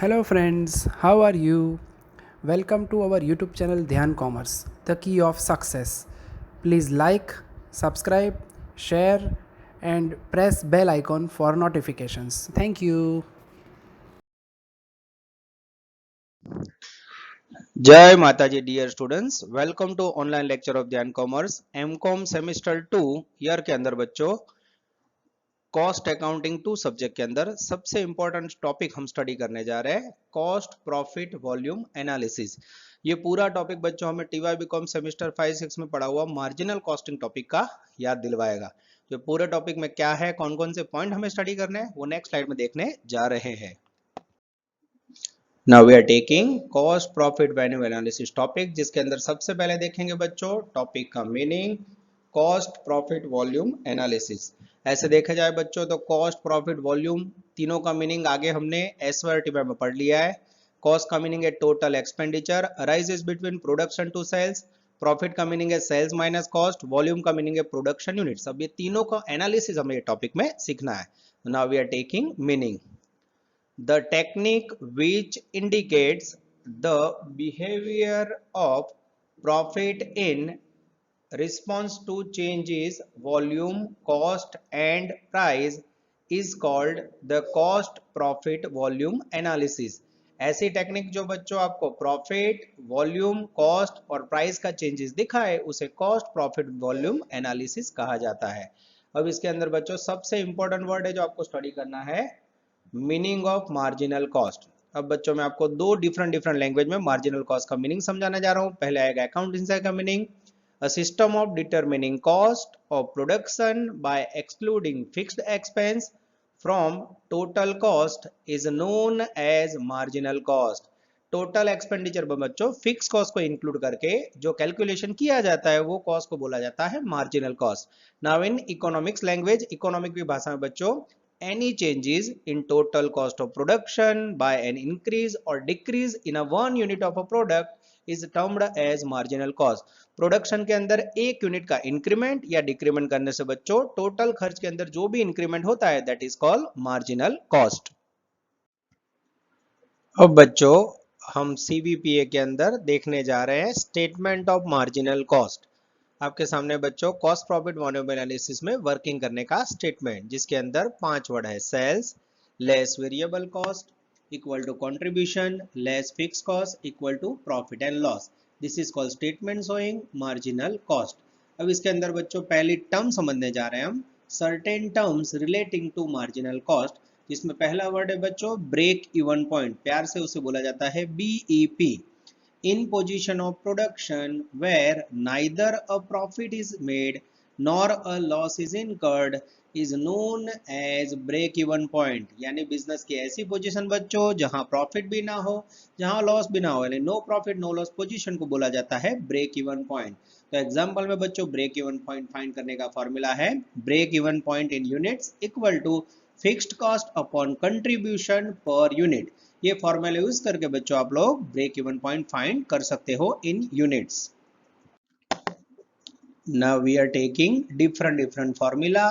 Hello friends, how are you? Welcome to our YouTube channel Dhyan Commerce, the key of success. Please like, subscribe, share and press bell icon for notifications. Thank you. जय माता जी dear students, welcome to online lecture of Dhyan commerce MCom semester 2 year के अंदर बच्चों cost accounting 2 subject के अंदर सबसे important topic हम स्टडी करने जा रहे हैं कॉस्ट प्रॉफिट वॉल्यूम एनालिसिस। ये पूरा टॉपिक बच्चों हमें टीवाई बीकॉम सेमेस्टर 5-6 में पढ़ा हुआ मार्जिनल कॉस्टिंग टॉपिक का याद दिलवाएगा। तो पूरे टॉपिक में क्या है, कौन कौन से पॉइंट हमें स्टडी करने हैं वो नेक्स्ट स्लाइड में देखने जा रहे हैं। Now we are taking cost profit value analysis topic, जिसके अंदर सबसे पहले देखेंगे बच्चों टॉपिक का meaning cost profit volume analysis. ऐसे देखा जाए बच्चों तो कॉस्ट प्रॉफिट वॉल्यूम तीनों का मीनिंग आगे हमने एसवर्टिफाई में पढ़ लिया है। कॉस्ट का मीनिंग है total expenditure arises between production to sales, profit का मीनिंग है सेल्स माइनस कॉस्ट, वॉल्यूम का मीनिंग है प्रोडक्शन यूनिट्स। अब ये तीनों का एनालिसिस हमें ये टॉपिक में सीखना है। Now we are taking meaning the technique which indicates the behavior of profit in response to changes volume cost and price is called the cost profit volume analysis। ऐसी टेक्निक जो बच्चों आपको profit volume cost और price का changes दिखाए उसे cost profit volume analysis कहा जाता है। अब इसके अंदर बच्चों सबसे इंपॉर्टेंट वर्ड है जो आपको स्टडी करना है मीनिंग ऑफ मार्जिनल कॉस्ट। अब बच्चों मैं आपको दो डिफरेंट लैंग्वेज में मार्जिनल कॉस्ट का मीनिंग समझाने जा रहा हूं। पहले आएगा अकाउंटेंसी का meaning, a system of determining cost of production by excluding fixed expense from total cost is known as marginal cost. Total expenditure में बच्चों फिक्स कॉस्ट को इंक्लूड करके जो कैलकुलेशन किया जाता है वो कॉस्ट को बोला जाता है marginal cost. Now in economics language, economic की भाषा में बच्चों any changes in total cost of production by an increase or decrease in a one unit of a product is termed as marginal cost। Production के अंदर एक unit का increment या decrement करने से बच्चों टोटल खर्च के अंदर जो भी इंक्रीमेंट होता है that is called marginal cost. अब बच्चों हम सीबीपीए के अंदर देखने जा रहे हैं स्टेटमेंट ऑफ मार्जिनल कॉस्ट। आपके सामने बच्चों कॉस्ट प्रॉफिट वॉल्यूम एनालिसिस में वर्किंग करने का स्टेटमेंट, जिसके अंदर 5 वर्ड है sales less variable cost equal to contribution less fix cost equal to profit and loss. This is called statement showing marginal cost. अब इसके अंदर बच्चों पहली टर्म समझने जा रहे हैं हम certain terms relating to marginal cost, जिसमें पहला वर्ड है बच्चों ब्रेक इवन पॉइंट, प्यार से उसे बोला जाता है BEP. in position of production where neither a profit is made nor a loss is incurred is known as break even point। यानी बिजनेस की ऐसी पोजीशन बच्चों जहां प्रॉफिट भी ना हो जहां लॉस भी ना हो, यानी no profit no loss position को बोला जाता है ब्रेक इवन पॉइंट। तो एग्जांपल में बच्चों ब्रेक इवन पॉइंट फाइंड करने का फॉर्मूला है break even point in units equal to fixed cost upon contribution per unit. ये फॉर्मूला यूज करके बच्चों आप लोग ब्रेक इवन पॉइंट फाइंड कर सकते हो in units. Now we are taking different formula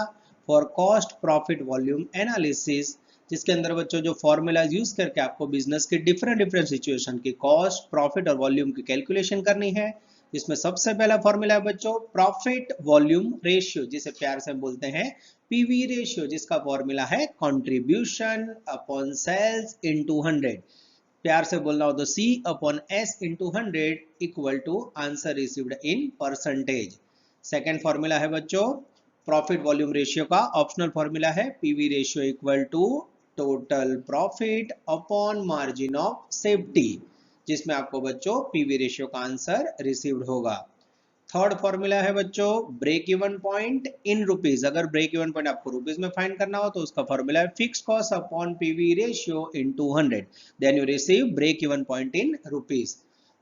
for cost profit volume analysis, जिसके अंदर बच्चों जो फॉर्मूला यूज करके आपको बिजनेस के डिफरेंट सिचुएशन की कॉस्ट प्रॉफिट और वॉल्यूम की कैलकुलेशन करनी है। इसमें सबसे पहला फॉर्मूला है बच्चों प्रॉफिट वॉल्यूम रेशियो, जिसे प्यार से बोलते हैं पीवी रेशियो, जिसका फॉर्मूला है कंट्रीब्यूशन अपॉन सेल्स इनटू 100। प्यार से बोलना हो तो C upon S into 100 equal to answer received in percentage. Second formula है बच्चों प्रॉफिट वॉल्यूम रेशियो का ऑप्शनल फॉर्मूला है PV ratio equal to total profit upon margin of safety, जिसमें आपको बच्चों पीवी रेशियो का आंसर रिसीव्ड होगा। Third formula है बच्चों break even point in rupees. अगर ब्रेक इवन पॉइंट आपको रुपीज में फाइंड करना हो तो उसका फॉर्मूला है fix cost upon PV ratio into 100, then you receive break even point in rupees.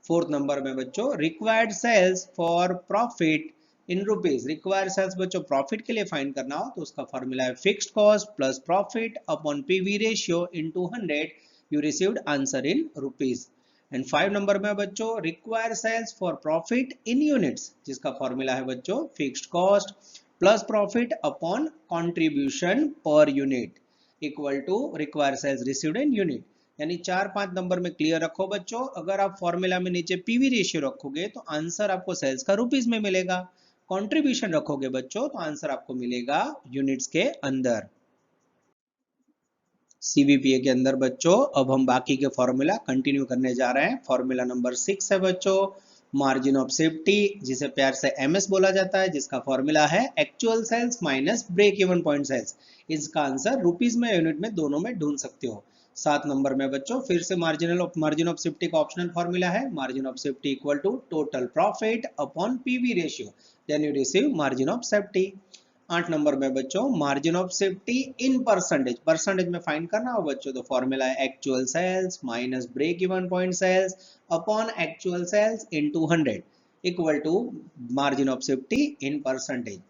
Fourth number में बच्चों required sales for profit in rupees. Required sales बच्चों प्रॉफिट के लिए फाइंड करना हो तो उसका फॉर्मूला है fixed cost plus profit upon PV ratio into 100, you received answer in rupees. And 5 number में बच्चों require sales for profit in units, जिसका फॉर्मूला है बच्चों fixed cost plus profit upon contribution per unit equal to require sales received in unit. यानी 4-5 number में clear रखो बच्चों। अगर आप फॉर्मूला में नीचे पीवी रेशियो रखोगे तो आंसर आपको सेल्स का रुपीज में मिलेगा। कंट्रीब्यूशन रखोगे बच्चों तो आंसर आपको मिलेगा यूनिट्स के अंदर। सीवीपीए के अंदर बच्चों अब हम बाकी के फॉर्मूला कंटिन्यू करने जा रहे हैं। फॉर्मूला नंबर 6 है बच्चों मार्जिन ऑफ सेफ्टी, जिसे प्यार से एमएस बोला जाता है, जिसका फॉर्मूला है actual sales minus break even point sales. इसका आंसर रुपीज में यूनिट में दोनों में ढूंढ सकते हो। 7 नंबर में बच्चों फिर से मार्जिन ऑफ सेफ्टी का ऑप्शनल फॉर्मूला है margin of safety equal to total profit upon PV ratio, then you receive margin of safety. 8 number में बच्चों margin of safety in percentage, percentage में फाइंड करना हो बच्चों तो फॉर्मूला है actual sales minus break even point sales upon actual sales into 100 equal to margin of safety in percentage.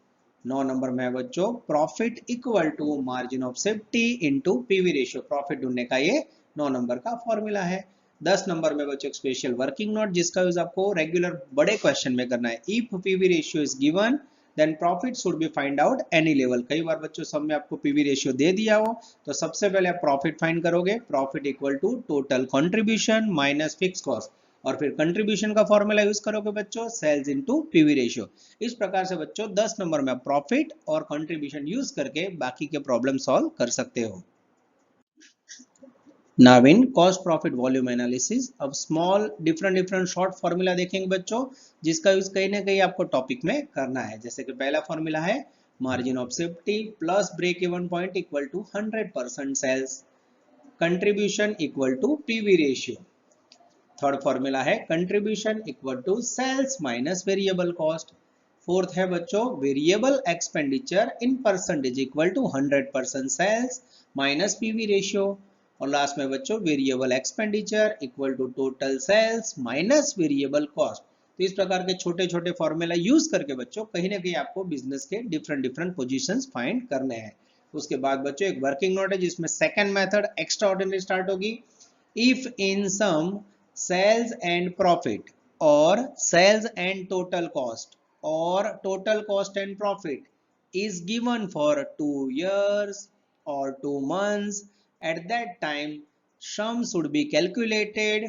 9 number में बच्चों profit equal to margin of safety into PV ratio, profit ढूंढने का ये 9 नंबर का formula है। 10 number में बच्चों special working note, जिसका यूज आपको रेगुलर बड़े क्वेश्चन में करना है। If PV ratio is given then profit should be find out any level. कई बार बच्चों सब में आपको पीवी रेशियो दे दिया हो तो सबसे पहले आप प्रॉफिट फाइंड करोगे, profit equal to total contribution minus fix cost, और फिर कंट्रीब्यूशन का फॉर्मूला यूज करोगे बच्चों सेल्स इनटू पीवी रेशियो। इस प्रकार से बच्चों 10 नंबर में आप प्रॉफिट और कंट्रीब्यूशन यूज करके बाकी के प्रॉब्लम सॉल्व कर सकते हो। Now in cost profit volume analysis अब small different शॉर्ट फॉर्मूला देखेंगे बच्चों, जिसका यूज कहीं ना कहीं आपको टॉपिक में करना है। जैसे कि पहला फॉर्मूला है margin of safety plus break even point equal to 100% sales, contribution equal to PV ratio. Third formula है contribution equal to sales minus variable cost. Fourth है बच्चों variable expenditure in percentage equal to 100% sales minus PV ratio. और last में बच्चों variable expenditure equal to total sales minus variable cost. तो इस प्रकार के छोटे छोटे फॉर्मूला यूज करके बच्चों कहीं ना कहीं आपको बिजनेस के डिफरेंट पोजीशंस फाइंड करने हैं। उसके बाद बच्चों एक वर्किंग नोट है जिसमें second method extra ordinary start होगी। If in sum sales and profit और सेल्स एंड टोटल कॉस्ट और total cost and profit is given for 2 years or 2 months, at that time sum should be calculated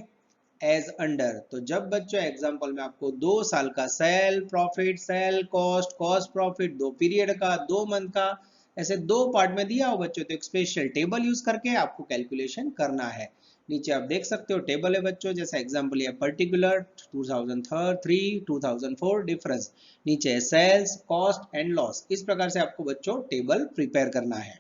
as under। तो जब बच्चों example में आपको 2 साल का sale profit cell cost cost profit 2 period का 2 month का ऐसे 2 पार्ट में दिया हो बच्चों तो एक स्पेशल टेबल यूज करके आपको कैलकुलेशन करना है। नीचे आप देख सकते हो टेबल है बच्चों, जैसे एग्जांपल ये पर्टिकुलर 2003 2004 डिफरेंस, नीचे सेल्स कॉस्ट एंड लॉस। इस प्रकार से आपको बच्चों टेबल प्रिपेयर करना है।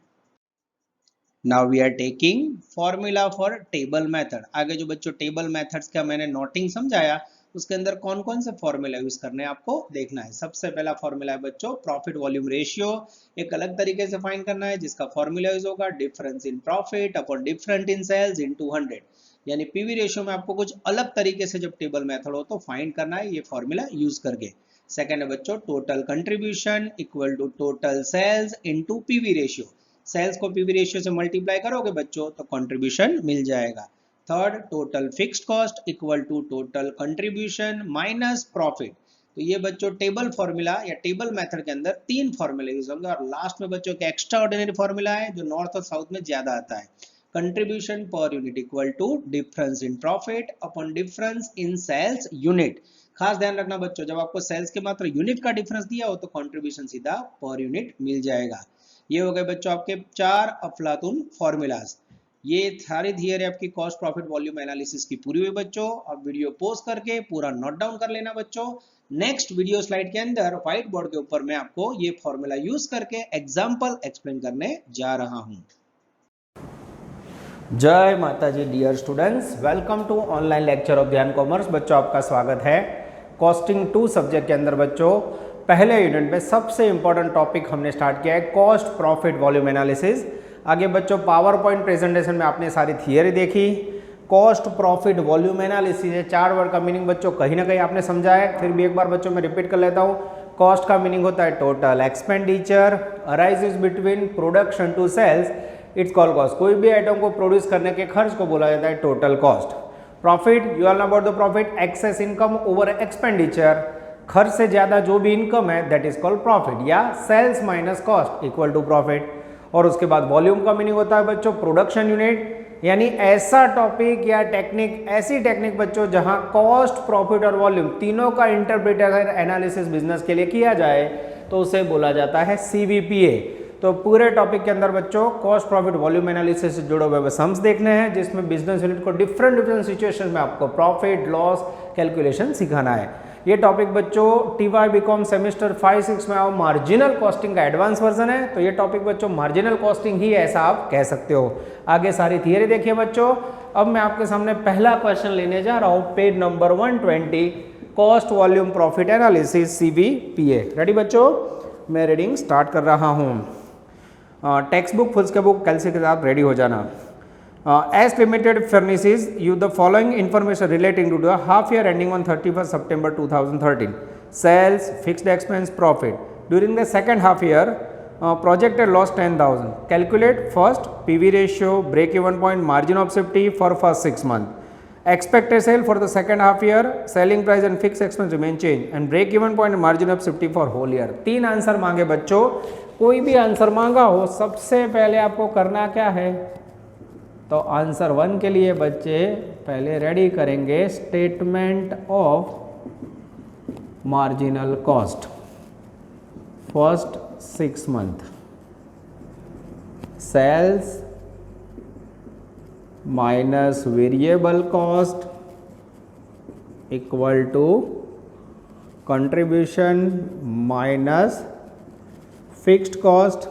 Now we are taking formula for table method. आगे जो बच्चों टेबल मेथड्स का मैंने नोटिंग समझाया उसके अंदर कौन कौन से फॉर्मूला यूज करने हैं आपको देखना है। सबसे पहला फॉर्मूला है बच्चों प्रॉफिट वॉल्यूम रेशियो, एक अलग तरीके से फाइंड करना है जिसका फॉर्मूला यूज होगा difference in profit upon difference in sales into 100। यानी पीवी रेशियो में आपको कुछ अलग तरीके से जब टेबल मेथड हो तो फाइंड करना है ये फॉर्मूला यूज करके। सेकंड है बच्चों total contribution equal to total sales into PV ratio, sales को पीवी रेशियो से मल्टीप्लाई करोगे बच्चों तो कंट्रीब्यूशन मिल जाएगा। Third total fixed cost equal to total contribution minus profit. तो ये बच्चों टेबल फॉर्मूला या टेबल मेथड के अंदर 3 फॉर्मूले यूज होंगे और लास्ट में बच्चों के एक्स्ट्रा ऑर्डिनरी फॉर्मूला है जो नॉर्थ और साउथ में ज्यादा आता है। Contribution per unit equal to difference in profit upon difference in sales unit. खास ध्यान रखना बच्चों जब आपको सेल्स के मात्र यूनिट का डिफरेंस दिया हो तो कंट्रीब्यूशन सीधा पर यूनिट मिल जाएगा। ये हो गए बच्चों आपके 4 अफलातून फॉर्मूलाज। ये सारी थियरी आपकी कॉस्ट प्रॉफिट वॉल्यूम एनालिसिस की पूरी हुई बच्चों। अब वीडियो पॉज करके पूरा नोट डाउन कर लेना बच्चों। नेक्स्ट वीडियो स्लाइड के अंदर व्हाइट बोर्ड के ऊपर मैं आपको ये फॉर्मूला यूज करके एग्जांपल एक्सप्लेन करने जा रहा हूं। जय माता जी dear students, welcome to online lecture of Dhyan commerce. बच्चों आपका स्वागत है। कॉस्टिंग 2 सब्जेक्ट के अंदर बच्चों पहले यूनिट में सबसे इंपॉर्टेंट टॉपिक हमने स्टार्ट किया है कॉस्ट प्रॉफिट वॉल्यूम एनालिसिस। आगे बच्चों पावर पॉइंट प्रेजेंटेशन में आपने सारी थियरी देखी। कॉस्ट प्रॉफिट वॉल्यूम एनालिसिस है 4 वर्ड का मीनिंग बच्चों कहीं ना कहीं आपने समझा है। फिर भी एक बार बच्चों मैं रिपीट कर लेता हूँ। कॉस्ट का मीनिंग होता है total expenditure arises between production to sales, it's called cost. कोई भी आइटम को प्रोड्यूस करने के खर्च को बोला जाता है total cost. Profit, you all know about the profit, excess income over expenditure, खर्च से ज्यादा जो भी इनकम है दैट इज कॉल्ड प्रॉफिट, या sales minus cost equal to profit. और उसके बाद वॉल्यूम का मीनिंग होता है बच्चों प्रोडक्शन यूनिट, यानी ऐसा टॉपिक या टेक्निक, ऐसी टेक्निक बच्चों जहां कॉस्ट, प्रॉफिट और वॉल्यूम तीनों का इंटरप्रिटेशन एनालिसिस बिजनेस के लिए किया जाए तो उसे बोला जाता है CVPA। तो पूरे टॉपिक के अंदर बच्चों कॉस्ट, प्रॉफिट, वॉल्यूम एनालिसिस से जुड़े हुए सम्स देखने हैं, जिसमें बिजनेस यूनिट को डिफरेंट सिचुएशन में आपको प्रॉफिट लॉस कैलकुलेशन सिखाना है। ये टॉपिक बच्चों TY BCom सेमेस्टर 5-6 में आओ मार्जिनल कॉस्टिंग का एडवांस वर्जन है। तो ये टॉपिक बच्चों मार्जिनल कॉस्टिंग ही ऐसा आप कह सकते हो। आगे सारी थियरी देखिए बच्चों। अब मैं आपके सामने पहला क्वेश्चन लेने जा रहा हूँ, page number 120, cost volume profit analysis CVPA। Ready बच्चों? मैं रीडिंग स्टार्ट कर रहा हूँ। Text book, foolscap book कैलसी के साथ रेडी हो जाना। As limited furnishes you the following information relating to the half year ending on 31st September 2013. Sales, fixed expense, profit. During the second half year, projected loss 10,000. Calculate first PV ratio, break even point, margin of safety for first 6 months. Expected sale for the second half year, selling price and fixed expense remain change, and break even point and margin of safety for whole year. 3 answer मांगे बच्चों। कोई भी answer मांगा हो, सबसे पहले आपको करना क्या है? तो आंसर 1 के लिए बच्चे पहले रेडी करेंगे statement of marginal cost first 6 month, sales minus variable cost equal to contribution minus fixed cost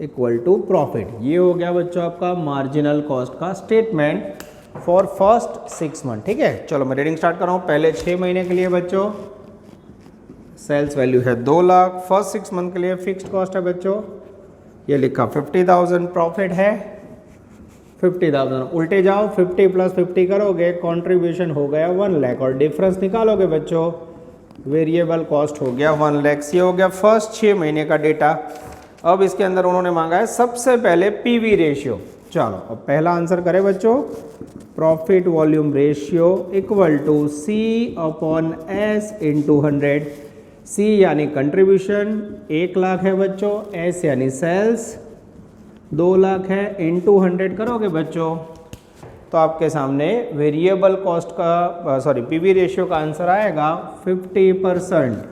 equal to profit. ये हो गया बच्चों आपका मार्जिनल कॉस्ट का स्टेटमेंट फॉर फर्स्ट 6 मंथ। ठीक है, चलो मैं रीडिंग स्टार्ट कर रहा हूँ। पहले 6 महीने के लिए बच्चों सेल्स वैल्यू है 2 लाख, फर्स्ट 6 मंथ के लिए फिक्स्ड कॉस्ट है बच्चों ये लिखा 50,000, प्रॉफिट है 50,000। उल्टे जाओ 50 + 50 करोगे, कॉन्ट्रीब्यूशन हो गया 1 लाख और डिफरेंस निकालोगे बच्चों, वेरिएबल कॉस्ट हो गया 1 लाख। ये हो गया फर्स्ट 6 महीने का डेटा। अब इसके अंदर उन्होंने मांगा है सबसे पहले PV रेशियो। चलो अब पहला आंसर करें बच्चों, profit volume ratio equal to C/S × 100। C यानी कंट्रीब्यूशन 1 लाख है बच्चों, S यानी सेल्स 2 लाख है, × 100 करोगे बच्चों तो आपके सामने वेरिएबल कॉस्ट का PV रेशियो का आंसर आएगा 50%।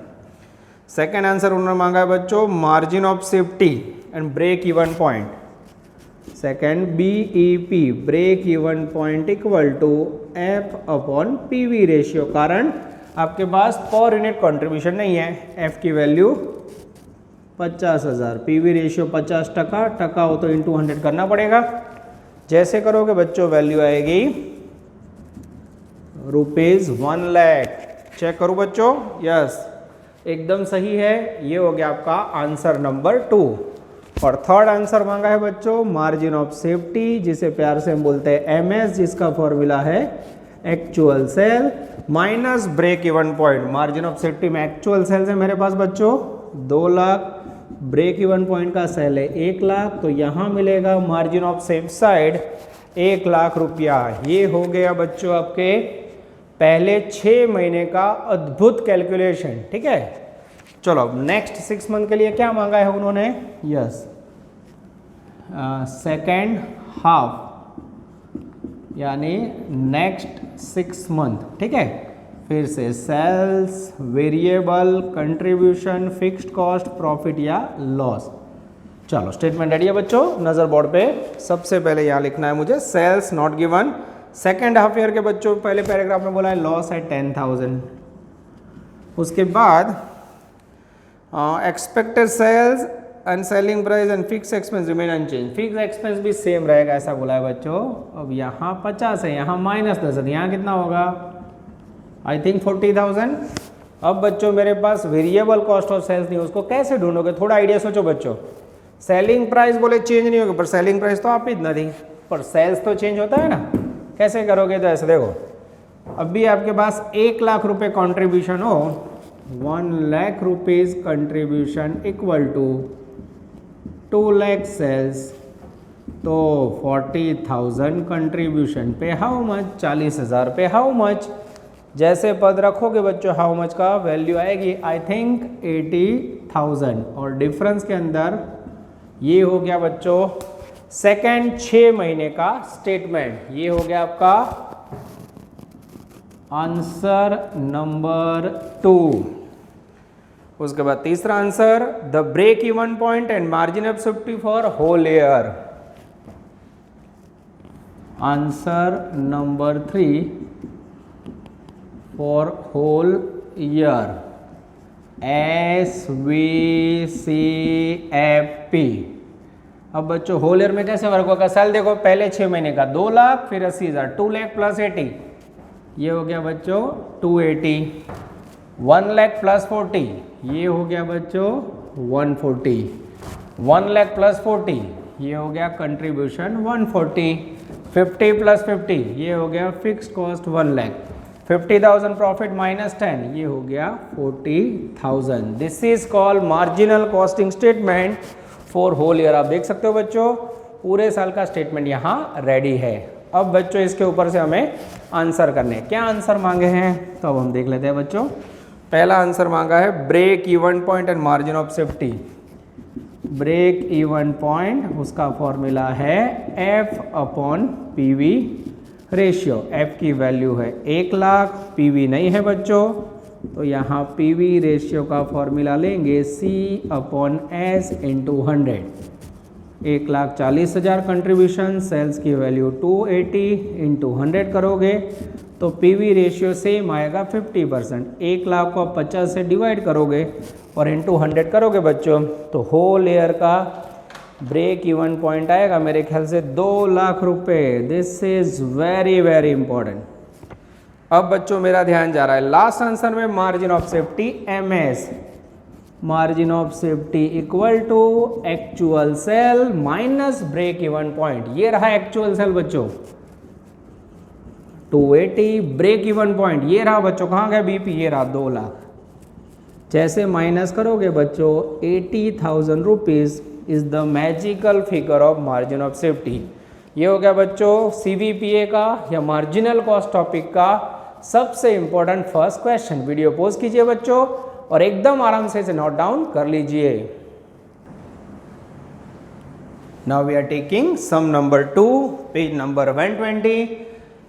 सेकेंड आंसर उन्होंने मांगा है बच्चों margin of safety and break even point. Second BEP, break even point equal to F/PV ratio. कारण आपके पास पर यूनिट कंट्रीब्यूशन नहीं है, F की वैल्यू 50,000, PV रेशियो 50%, टका हो तो × 100 करना पड़ेगा। जैसे करोगे बच्चों वैल्यू आएगी ₹1 लाख। चेक करो बच्चों, यस एकदम सही है। ये हो गया आपका आंसर नंबर 2। और थर्ड आंसर मांगा है बच्चों मार्जिन ऑफ सेफ्टी, जिसे प्यार से हम बोलते हैं MS, जिसका फॉर्मूला है actual sale minus break even point. Margin of safety में एक्चुअल सेल्स है मेरे पास बच्चों 2 लाख, ब्रेक इवन पॉइंट का सेल है 1 लाख, तो यहाँ मिलेगा margin of safe side 1 lakh रुपया। ये हो गया बच्चों आपके पहले 6 महीने का अद्भुत कैलकुलेशन। ठीक है, चलो अब नेक्स्ट 6 मंथ के लिए क्या मांगा है उन्होंने? यस, सेकेंड हाफ यानी नेक्स्ट 6 मंथ। ठीक है, फिर से sales, variable, contribution, fixed cost, profit या लॉस। चलो स्टेटमेंट रेडी है बच्चों, नजर बोर्ड पे। सबसे पहले यहाँ लिखना है मुझे sales not given. Second half year के बच्चों पहले पैराग्राफ में बोला है लॉस है 10,000। उसके बाद expected sales and selling price and fix expense remain unchanged. Fix expense भी सेम रहेगा ऐसा बोला है बच्चों। अब यहाँ 50 है, यहाँ -10 है, यहाँ कितना होगा? I think 40,000। अब बच्चों मेरे पास वेरिएबल कॉस्ट ऑफ सेल्स नहीं, उसको कैसे ढूंढोगे? थोड़ा आइडिया सोचो बच्चों। सेलिंग प्राइस बोले चेंज नहीं होगी, पर सेलिंग प्राइस तो आप इतना थी, पर सेल्स तो चेंज होता है ना। कैसे करोगे? तो ऐसे देखो, अब भी आपके पास 1 लाख रुपए कॉन्ट्रीब्यूशन हो, 1 lakh rupees contribution equal to 2 lakh sales, तो 40,000 कंट्रीब्यूशन पे हाउ मच? 40,000 पे हाउ मच? जैसे पद रखोगे बच्चों हाउ मच का वैल्यू आएगी आई थिंक 80,000। और डिफरेंस के अंदर ये हो गया बच्चों सेकेंड 6 महीने का स्टेटमेंट, ये हो गया आपका आंसर नंबर 2। उसके बाद तीसरा answer, the break even point and margin of safety for whole year. Answer number 3 for whole year, SVCFP। अब बच्चों होल ईयर में कैसे वर्क होगा? साल देखो, पहले 6 महीने का 2 लाख, फिर 80,000, 2 लाख प्लस 80, ये हो गया बच्चों 280। 1 लाख प्लस 40, ये हो गया बच्चों 140। 1 लाख प्लस 40, ये हो गया कंट्रीब्यूशन 140। 50 प्लस 50, ये हो गया fix cost 1 lakh. 50,000 profit minus 10, ये हो गया 40,000। This is called marginal costing statement for whole year. आप देख सकते हो बच्चों, पूरे साल का स्टेटमेंट यहाँ रेडी है। अब बच्चों इसके ऊपर से हमें आंसर करने हैं। क्या आंसर मांगे हैं तो अब हम देख लेते हैं बच्चों। पहला आंसर मांगा है break even point and margin of safety. Break even point, उसका फॉर्मूला है F/PV रेशियो। F की वैल्यू है 1 लाख, PV नहीं है बच्चों, तो यहाँ PV रेशियो का फॉर्मूला लेंगे C/S × 100। 1,40,000 कंट्रीब्यूशन, सेल्स की वैल्यू 280 × 100 करोगे तो PV रेशियो सेम आएगा 50%। 1 लाख को 50 से डिवाइड करोगे और इंटू 100 करोगे बच्चों, तो होल ईयर का ब्रेक इवन पॉइंट आएगा मेरे ख्याल से 2 लाख रुपए। This is very very important. अब बच्चों मेरा ध्यान जा रहा है लास्ट आंसर में, margin of safety MS। Margin of safety equal to actual sale minus break even point. ये रहा एक्चुअल सेल बच्चों 280, ब्रेक इवन पॉइंट ये रहा बच्चों, कहाँ गया BP, ये रहा 2 लाख। जैसे माइनस करोगे बच्चों 80,000 rupees is the magical figure of margin of safety. ये हो गया बच्चों CVPA का या मार्जिनल कॉस्ट टॉपिक का सबसे important first question. Video pause कीजिए बच्चों और एकदम आराम से इसे नोट डाउन कर लीजिए। Now we are taking sum number 2, page number 120।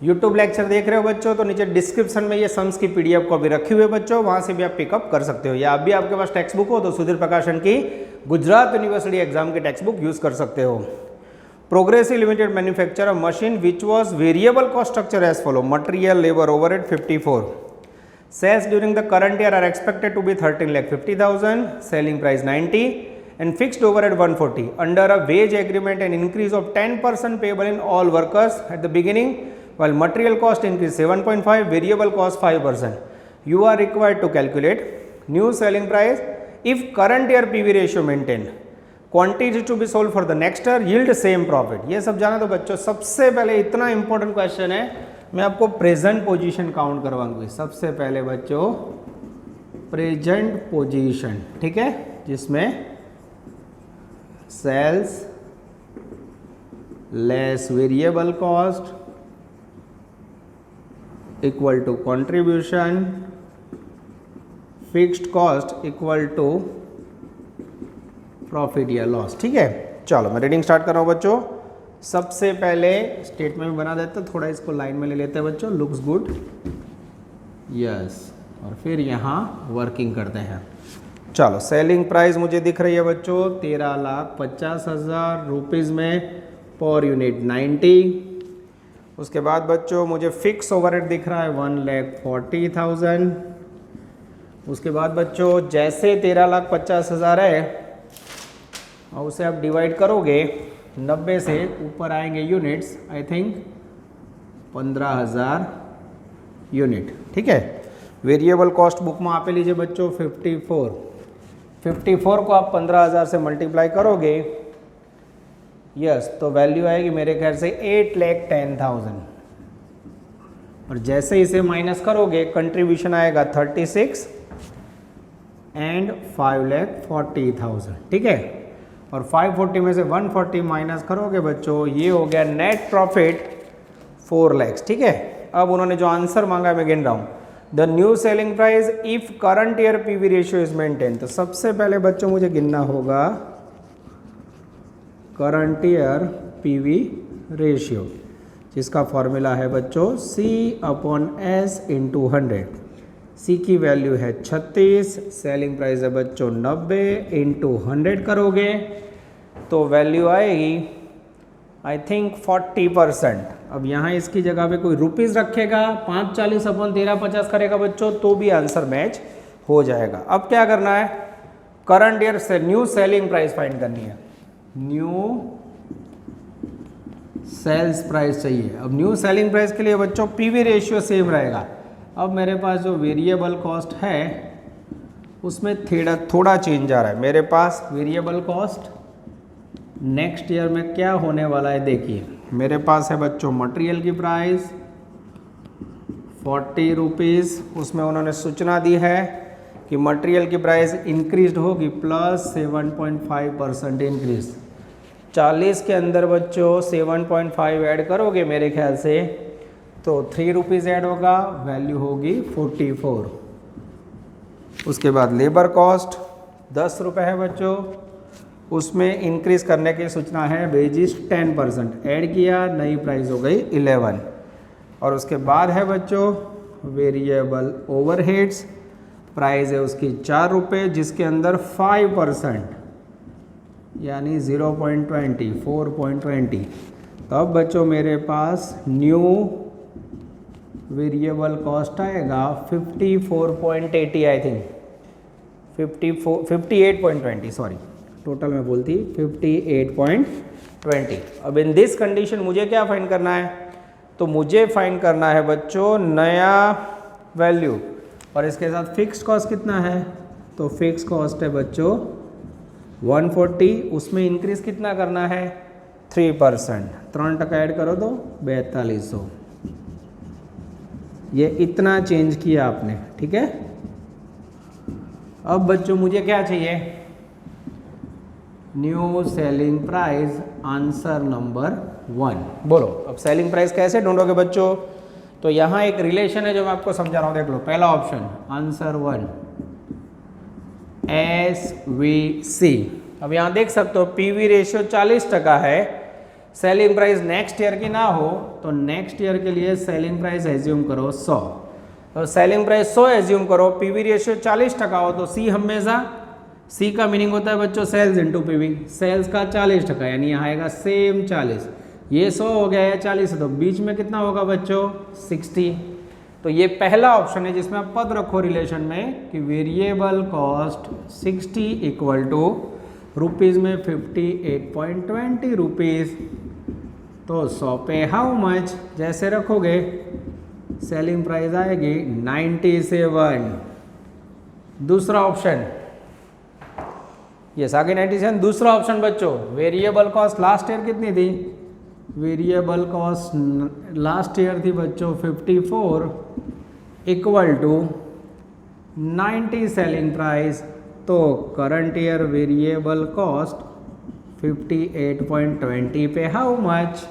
YouTube lecture देख रहे हो बच्चों तो नीचे डिस्क्रिप्शन में ये सम्स की PDF को भी रखी हुई है बच्चों, वहां से भी आप पिकअप कर सकते हो। या अभी आपके पास टेक्स्ट बुक हो तो सुधीर प्रकाशन की गुजरात यूनिवर्सिटी एग्जाम की टेक्स्ट बुक यूज कर सकते हो। Progressive limited manufacture a machine which was variable cost structure as follow, material labour overhead 54। Sales during the current year are expected to be 13,50,000, selling price 90 and fixed overhead 140 under a wage agreement and increase of 10% payable in all workers at the beginning, while material cost increase 7.5, variable cost 5%. You are required to calculate new selling price if current year PV ratio maintained, quantity to be sold for the next year, yield same profit. ये सब जाना तो बच्चों सबसे पहले इतना important question है, मैं आपको प्रेजेंट पोजीशन काउंट करवाऊंगी। सबसे पहले बच्चों प्रेजेंट पोजीशन, ठीक है, जिसमें sales less variable cost equal to contribution, fixed cost equal to profit या लॉस। ठीक है, चलो मैं रीडिंग स्टार्ट कर रहा हूँ बच्चों। सबसे पहले स्टेटमेंट बना देते, थोड़ा इसको लाइन में ले लेते हैं बच्चों, लुक्स गुड, यस, और फिर यहाँ वर्किंग करते हैं। चलो सेलिंग प्राइस मुझे दिख रही है बच्चों 13,50,000 रुपीज़ में, पर यूनिट 90। उसके बाद बच्चों मुझे फिक्स ओवरहेड दिख रहा है 1,40,000। उसके बाद बच्चों जैसे 13,50,000 है और उसे आप डिवाइड करोगे 90 से, ऊपर आएंगे यूनिट्स, आई थिंक 15,000 यूनिट। ठीक है, वेरिएबल कॉस्ट बुक में आप लीजिए बच्चों 54 को आप 15,000 से मल्टीप्लाई करोगे, यस, तो वैल्यू आएगी मेरे ख्याल से 8,10,000। और जैसे इसे माइनस करोगे कंट्रीब्यूशन आएगा 36 एंड 5,40,000। ठीक है, और 540 में से 140 माइनस करोगे बच्चों, ये हो गया नेट प्रॉफिट 4 lakhs। ठीक है, अब उन्होंने जो आंसर मांगा मैं गिन रहा हूँ, the new selling price if current year PV ratio is maintain. तो सबसे पहले बच्चों मुझे गिनना होगा करंट ईयर पीवी रेशियो, जिसका फॉर्मूला है बच्चों C/S × 100। C की वैल्यू है 36, सेलिंग प्राइस है बच्चों 90, × 100 करोगे तो वैल्यू आएगी आई थिंक 40%। अब यहाँ इसकी जगह पे कोई रुपीज़ रखेगा, 540/1350 करेगा बच्चों, तो भी आंसर मैच हो जाएगा। अब क्या करना है, करंट ईयर से न्यू सेलिंग प्राइस फाइंड करनी है। न्यू सेल्स प्राइस चाहिए। अब न्यू सेलिंग प्राइस के लिए बच्चों पीवी रेशियो सेम रहेगा। अब मेरे पास जो वेरिएबल कॉस्ट है उसमें थोड़ा चेंज आ रहा है। मेरे पास वेरिएबल कॉस्ट नेक्स्ट ईयर में क्या होने वाला है, देखिए मेरे पास है बच्चों मटेरियल की प्राइस 40 रुपीज़, उसमें उन्होंने सूचना दी है कि मटेरियल की प्राइस इंक्रीज होगी प्लस 7.5% इंक्रीज। 40 के अंदर बच्चों 7.5 ऐड करोगे मेरे ख्याल से तो 3 रुपीज़ ऐड होगा, वैल्यू होगी 44। उसके बाद लेबर कॉस्ट 10 रुपये है बच्चों, उसमें इंक्रीज करने की सूचना है, वेजिस 10% ऐड किया, नई प्राइस हो गई 11। और उसके बाद है बच्चों वेरिएबल ओवरहेड्स, प्राइस है उसकी 4 रुपये, जिसके अंदर 5% यानी 0.20 4.20। तो अब बच्चों मेरे पास न्यू वेरिएबल कॉस्ट आएगा 54.80 आई थिंक 58.20 सॉरी, टोटल में बोलती 58.20। अब इन दिस कंडीशन मुझे क्या फाइंड करना है, तो मुझे फाइंड करना है बच्चों नया वैल्यू, और इसके साथ फिक्स्ड कॉस्ट कितना है, तो फिक्स कॉस्ट है बच्चों 140, उसमें इंक्रीज कितना करना है 3%, 3% ऐड करो तो 4200। ये इतना चेंज किया आपने, ठीक है। अब बच्चों मुझे क्या चाहिए, new selling price, answer number 1। बोलो अब सेलिंग प्राइस कैसे ढूंढोगे बच्चों, तो यहाँ एक रिलेशन है जो मैं आपको समझा रहा हूँ, देख लो। पहला ऑप्शन आंसर 1 SVC। अब यहाँ देख सकते हो पीवी रेशियो 40% है, सेलिंग प्राइस नेक्स्ट ईयर की ना हो तो नेक्स्ट ईयर के लिए सेलिंग प्राइस एज्यूम करो 100। तो सेलिंग प्राइस 100 एज्यूम करो, पीवी रेशियो 40% हो तो सी हमेशा, सी का मीनिंग होता है बच्चों सेल्स इंटू पीवी, सेल्स का 40% यानी यहाँ आएगा सेम 40। ये 100 हो गया है 40, तो बीच में कितना होगा बच्चों 60। तो ये पहला ऑप्शन है जिसमें आप पद रखो रिलेशन में कि variable cost 60 equal to rupees में 58.20 रुपीज़, तो 100 पे हाउ मच जैसे रखोगे सेलिंग प्राइस आएगी 97। दूसरा ऑप्शन ये आगे 97। दूसरा ऑप्शन बच्चों वेरिएबल कॉस्ट लास्ट ईयर कितनी थी, वेरिएबल कॉस्ट लास्ट ईयर थी बच्चों 54 इक्वल टू 90 सेलिंग प्राइस, तो करंट ईयर वेरिएबल कॉस्ट 58.20 पे how much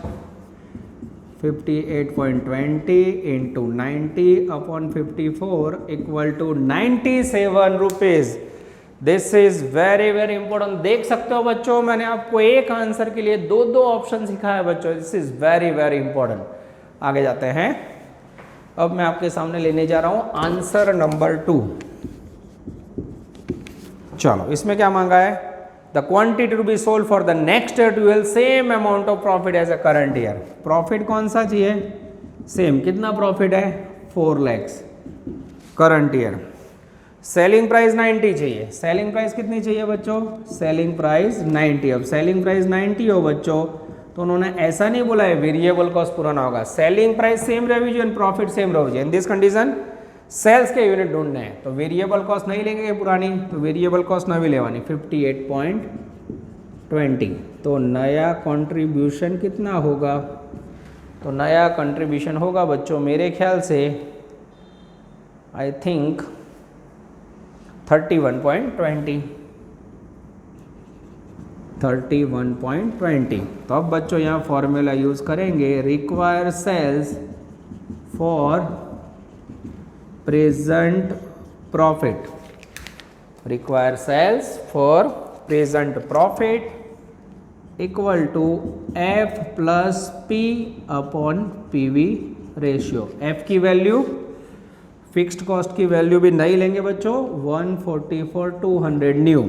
58.20 into 90/54 equal to 97 rupees. This is very very important. देख सकते हो बच्चों मैंने आपको एक आंसर के लिए दो ऑप्शन सिखाया बच्चों, this is very very important. आगे जाते हैं, अब मैं आपके सामने लेने जा रहा हूं आंसर नंबर 2। चलो इसमें क्या मांगा है, the quantity to be sold for the next year to will same amount of profit as a current year. Profit कौन सा चाहिए, सेम। कितना प्रॉफिट है 4 lakhs current year. Selling price 90 चाहिए। सेलिंग प्राइस कितनी चाहिए बच्चों, सेलिंग प्राइस 90। अब सेलिंग प्राइस 90 हो बच्चों तो उन्होंने ऐसा नहीं बोला है वेरिएबल कॉस्ट पुराना होगा, सेलिंग प्राइस सेम रहेगी एंड प्रॉफिट सेम रहेगी। इन दिस कंडीशन सेल्स के यूनिट ढूंढने हैं, तो वेरिएबल कॉस्ट नहीं लेंगे पुरानी, तो वेरिएबल कॉस्ट नवी लेवानी 58.20। तो नया कंट्रीब्यूशन कितना होगा, तो नया कंट्रीब्यूशन होगा बच्चों मेरे ख्याल से आई थिंक 31.20। 31.20। तो अब बच्चों यहाँ फॉर्मूला यूज करेंगे, require sales for present profit, require sales for present profit equal to F plus P upon PV ratio. F की वैल्यू, फिक्स्ड कॉस्ट की वैल्यू भी नहीं लेंगे बच्चों, 144,200 न्यू।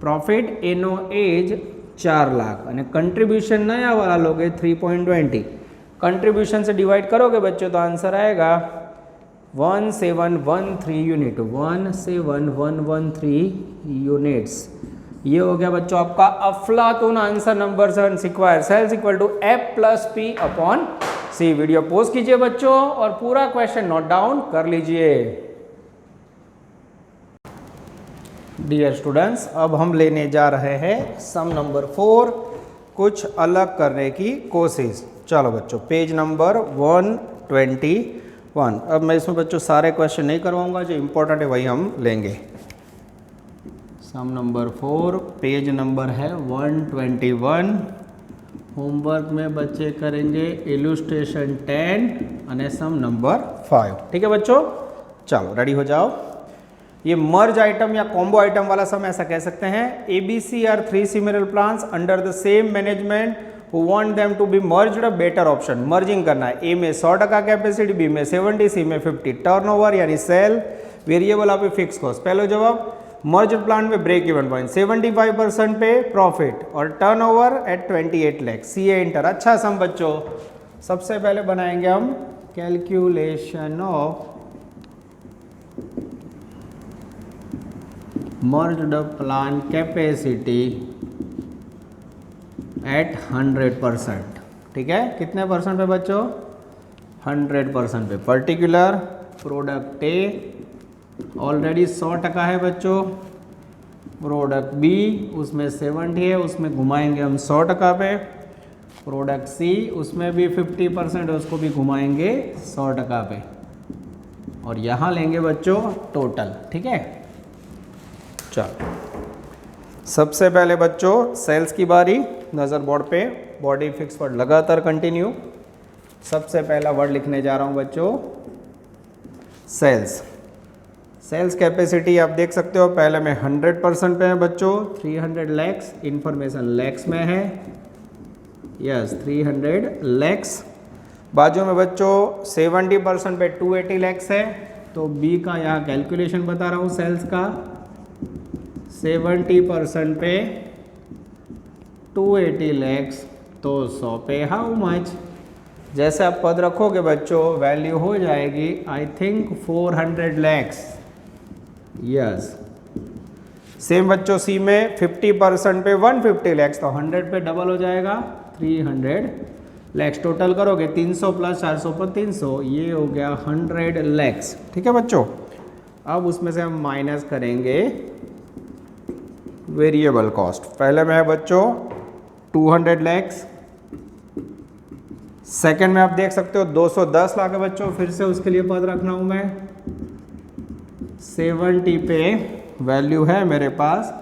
प्रॉफिट एनो एज 4 लाख અને कंट्रीब्यूशन नया वाला लोगे 3.20। कंट्रीब्यूशन से डिवाइड करोगे बच्चों तो आंसर आएगा 1713 यूनिट, 17113 यूनिट्स। ये हो गया बच्चों आपका अफलातून answer number 7 require sales equal to F plus P upon C. Video post कीजिए बच्चों और पूरा क्वेश्चन नोट डाउन कर लीजिए। डियर स्टूडेंट्स, अब हम लेने जा रहे हैं सम नंबर 4, कुछ अलग करने की कोशिश। चलो बच्चों, पेज नंबर 121। अब मैं इसमें बच्चों सारे क्वेश्चन नहीं करवाऊंगा, जो इंपॉर्टेंट है वही हम लेंगे। सम नंबर 4, पेज नंबर है 121। होमवर्क में बच्चे करेंगे इलुस्ट्रेशन 10 और सम नंबर 5। ठीक है बच्चों, चलो रेडी हो जाओ। ये मर्ज आइटम या कॉम्बो आइटम वाला सम ऐसा कह सकते हैं। ABC are 3 similar plants under the same management who want them to be merged, a better option। Merging करना है। ए में 100% कैपेसिटी, बी में 70, सी में 50। टर्नओवर यानी सेल, वेरिएबल आप फिक्स कॉस्ट। पहले जवाब, मर्ज प्लांट में ब्रेक इवन पॉइंट 75% पे प्रॉफिट और turnover eight 28 lakh. C A inter. अच्छा सम बच्चों, सबसे पहले बनाएंगे हम calculation of merged plant capacity eight 100%। ठीक है, कितने परसेंट पे बच्चों? 100% पे। पर्टिकुलर प्रोडक्ट ए ऑलरेडी 100% है बच्चों। प्रोडक्ट बी उसमें 70 है, उसमें घुमाएंगे हम 100% पे। प्रोडक्ट सी उसमें भी 50% है, उसको भी घुमाएंगे 100% पे। और यहाँ लेंगे बच्चों टोटल। ठीक है, चलो सबसे पहले बच्चों सेल्स की बारी। नज़र बोर्ड पे, बॉडी फिक्स वर्ड लगातार कंटिन्यू। सबसे पहला वर्ड लिखने जा रहा हूँ बच्चों, सेल्स। सेल्स कैपेसिटी आप देख सकते हो, पहले में 100% पे है बच्चों, 300 लैक्स। इंफॉर्मेशन लैक्स में है, यस 300 लैक्स। बाजू में बच्चों 70% पे 280 लैक्स है, तो बी का यहाँ कैलकुलेशन बता रहा हूँ सेल्स का। 70% पे 280 लैक्स, तो 100 पे हाउ मच। जैसे आप पद रखोगे बच्चों, वैल्यू हो जाएगी I think 400 lakhs. Yes, same बच्चों सी में 50% पे 150 लैक्स, तो 100 पे डबल हो जाएगा 300 लैक्स। टोटल करोगे 300 प्लस 400 पर 300, ये हो गया 100 लैक्स। ठीक है बच्चों, अब उसमें से हम माइनस करेंगे वेरिएबल कॉस्ट। पहले में है बच्चों 200 लैक्स। सेकंड में आप देख सकते हो 210 लाख है बच्चों। फिर से उसके लिए पद रख रहा हूं मैं, 70 पे वैल्यू है मेरे पास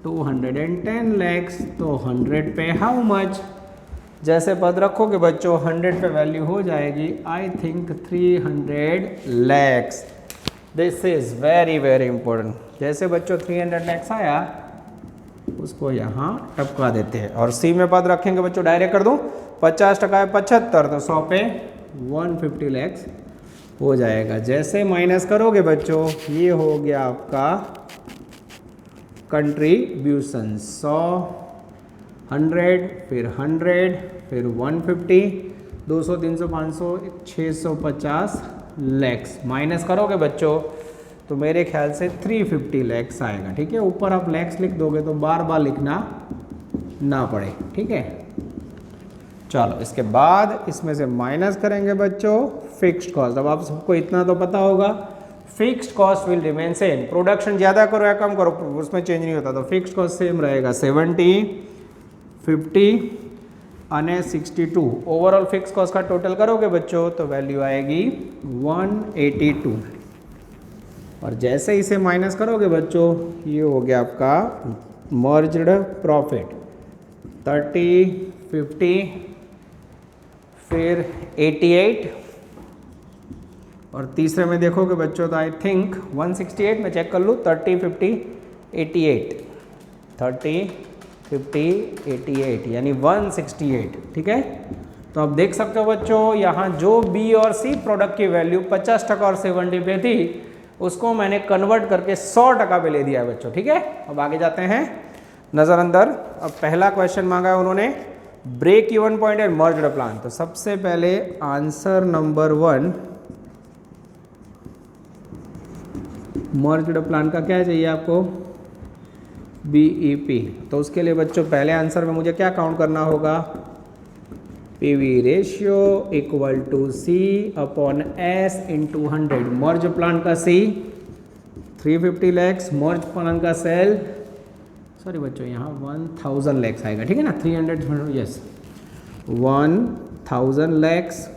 210 लैक्स, तो 100 पे हाउ मच। जैसे पद रखोगे बच्चों 100 पे वैल्यू हो जाएगी I think 300 lakhs. This is very very important. जैसे बच्चों 300 लैक्स आया, उसको यहाँ टपका देते हैं। और सी में पद रखेंगे बच्चों, डायरेक्ट कर दूं, 50% है 75, तो 100 पे 150 लैक्स हो जाएगा। जैसे माइनस करोगे बच्चों, ये हो गया आपका कंट्रीब्यूशन 100, 100, फिर 100, फिर 150, 200, 300, 500, 650 लैक्स। माइनस करोगे बच्चों तो मेरे ख्याल से 350 लैक्स आएगा। ठीक है, ऊपर आप लैक्स लिख दोगे तो बार बार लिखना ना पड़े। ठीक है, चलो इसके बाद इसमें से माइनस करेंगे बच्चों फिक्स्ड कॉस्ट। अब आप सबको इतना तो पता होगा, fixed cost will remain same. Production ज़्यादा करो या कम करो उसमें चेंज नहीं होता, तो फिक्स्ड कॉस्ट सेम रहेगा 70, 50 और 62। ओवरऑल फिक्स कॉस्ट का टोटल करोगे बच्चों तो वैल्यू आएगी 182। और जैसे इसे माइनस करोगे बच्चों, ये हो गया आपका मर्ज्ड प्रॉफिट 30, 50, फिर 88। और तीसरे में देखोगे बच्चों तो आई थिंक 168, मैं चेक कर लूँ, 30, 50, 88, 30, 50, 88 यानी 168, ठीक है। तो अब देख सकते हो बच्चों यहाँ जो बी और सी प्रोडक्ट की वैल्यू 50% और 70 पे थी उसको मैंने कन्वर्ट करके 100% पे ले दिया है बच्चों, ठीक है। अब आगे जाते हैं नज़र अंदर। अब पहला क्वेश्चन मांगा है उन्होंने break even point and merged plan. तो सबसे पहले आंसर नंबर 1 मर्ज्ड प्लान का क्या चाहिए आपको, BEP। तो उसके लिए बच्चों पहले आंसर में मुझे क्या काउंट करना होगा, PV ratio equal to C upon S into 100। Merge plan का C 350 लैक्स, मर्ज प्लान का सेल सॉरी बच्चों यहाँ 1000 लैक्स आएगा, ठीक है ना, 300 यस 1000 लैक्स।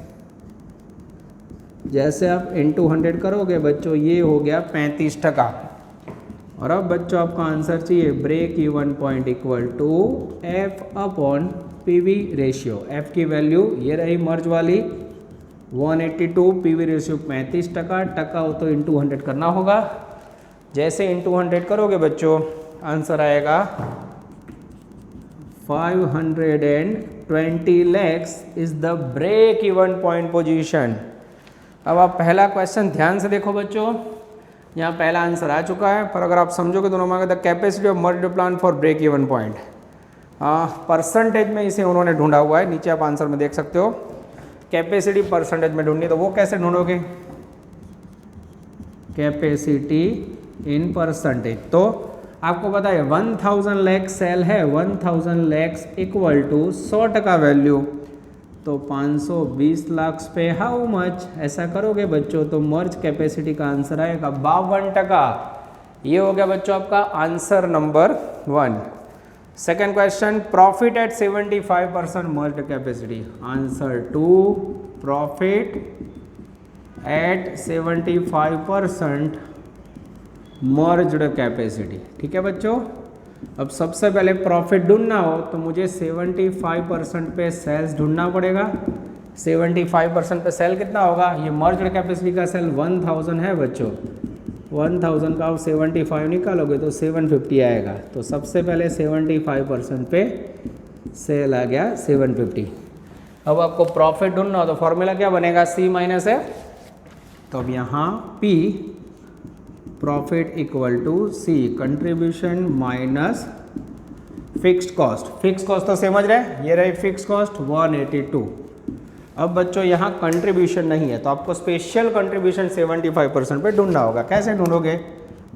जैसे आप इंटू 100 करोगे बच्चों ये हो गया 35%। और अब बच्चों आपका आंसर चाहिए break even point equal to F upon PV ratio. F की वैल्यू ये रही मर्ज वाली 182, PV रेशियो 35%, टका हो तो इंटू 100 करना होगा। जैसे इंटू 100 करोगे बच्चों आंसर आएगा 520 lakhs is the break even point position. अब आप पहला क्वेश्चन ध्यान से देखो बच्चों, यहाँ पहला आंसर आ चुका है, पर अगर आप समझोगे दोनों मांगे the capacity of merged plan for break even point, percentage में इसे उन्होंने ढूंढा हुआ है, नीचे आप आंसर में देख सकते हो। कैपेसिटी परसेंटेज में ढूंढनी तो वो कैसे ढूंढोगे, कैपेसिटी इन परसेंटेज। तो आपको पता है 1000 लैक्स सेल है, 1000 लैक्स इक्वल टू 100% वैल्यू, तो 520 लाख पे हाउ मच, ऐसा करोगे बच्चों तो मर्ज कैपेसिटी का आंसर आएगा 52%। ये हो गया बच्चों आपका answer number 1। Second question profit at 75% merge capacity. Answer 2 profit at 75% merged capacity, ठीक है बच्चों। अब सबसे पहले प्रॉफिट ढूंढना हो तो मुझे 75% पे सेल्स ढूंढना पड़ेगा। 75% पे सेल कितना होगा, ये मर्ज्ड कैपेसिटी का सेल 1000 है बच्चों, 1000 का आप 75 निकालोगे तो 750 आएगा। तो सबसे पहले 75% पे सेल आ गया 750। अब आपको प्रॉफिट ढूंढना हो तो फॉर्मूला क्या बनेगा, C माइनस F। तो अब यहाँ P profit equal to C contribution minus fixed cost. Fix cost तो समझ रहे, ये रही फिक्स कॉस्ट 182। अब बच्चों यहाँ कंट्रीब्यूशन नहीं है तो आपको स्पेशल कंट्रीब्यूशन 75% पे ढूंढना होगा। कैसे ढूंढोगे,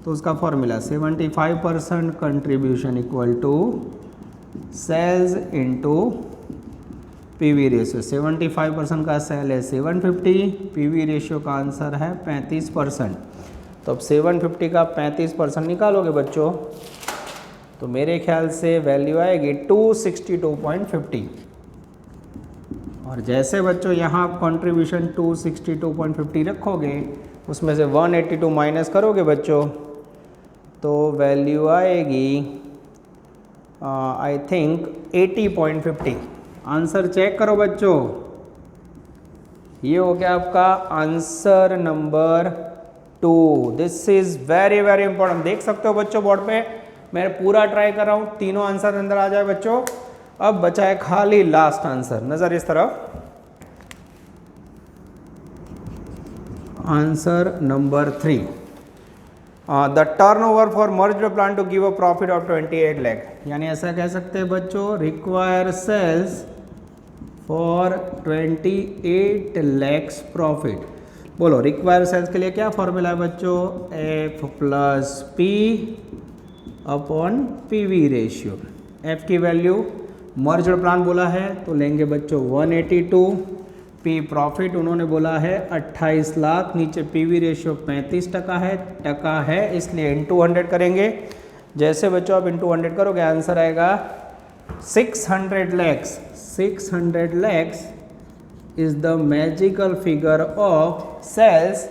तो उसका formula 75% contribution equal to sales into PV ratio. 75% का सेल है 750, PV रेशियो का आंसर है 35%। तो अब 750 का 35% निकालोगे बच्चों तो मेरे ख्याल से वैल्यू आएगी 262.50। और जैसे बच्चों यहाँ आप कंट्रीब्यूशन 262.50 रखोगे उसमें से 182 माइनस करोगे बच्चों तो वैल्यू आएगी आई थिंक 80.50। आंसर चेक करो बच्चों, ये हो गया आपका answer number 2। This is very very important. देख सकते हो बच्चों बोर्ड पे मैं पूरा ट्राई कर रहा हूँ, तीनों आंसर अंदर आ जाए बच्चों। अब बचा है खाली लास्ट आंसर, नजर इस तरफ। Answer number 3 the turnover for merged plan to give a profit of 28 lakh. यानी ऐसा कह सकते हैं बच्चों require sales for 28 lakhs profit. बोलो रिक्वायर सेल्स के लिए क्या फॉर्मूला है बच्चों, F plus P upon PV ratio. F की वैल्यू मर्ज्ड प्लान बोला है तो लेंगे बच्चों 182, P प्रॉफिट उन्होंने बोला है 28 लाख, नीचे PV रेशियो 35% है इसलिए इंटू 100 करेंगे। जैसे बच्चों आप इंटू 100 करोगे आंसर आएगा 600 lakhs. 600 lakhs is the magical figure of sales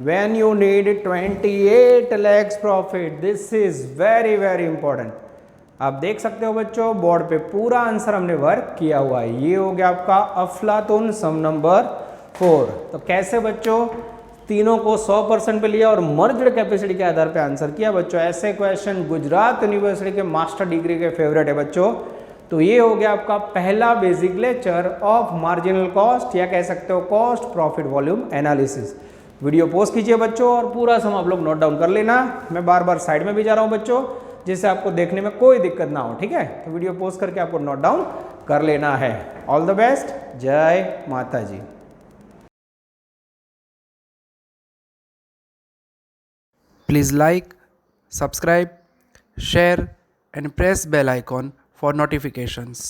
when you need 28 lakhs profit. This is very very important. आप देख सकते हो बच्चों बोर्ड पे पूरा आंसर हमने वर्क किया हुआ है। ये हो गया आपका अफलातुन सम नंबर 4। तो कैसे बच्चों तीनों को 100% पे लिया और मर्ज्ड कैपेसिटी के आधार पे आंसर किया बच्चों। ऐसे क्वेश्चन गुजरात यूनिवर्सिटी के मास्टर डिग्री के फेवरेट है बच्चों। तो ये हो गया आपका पहला basic lecture of marginal cost या कह सकते हो cost profit volume analysis. Video post कीजिए बच्चों और पूरा सम आप लोग नोट डाउन कर लेना। मैं बार बार साइड में भी जा रहा हूँ बच्चों, जिससे आपको देखने में कोई दिक्कत ना हो, ठीक है। तो वीडियो पोस्ट करके आपको नोट डाउन कर लेना है। ऑल द बेस्ट, जय माता जी। Please like, subscribe, share and press bell icon for notifications.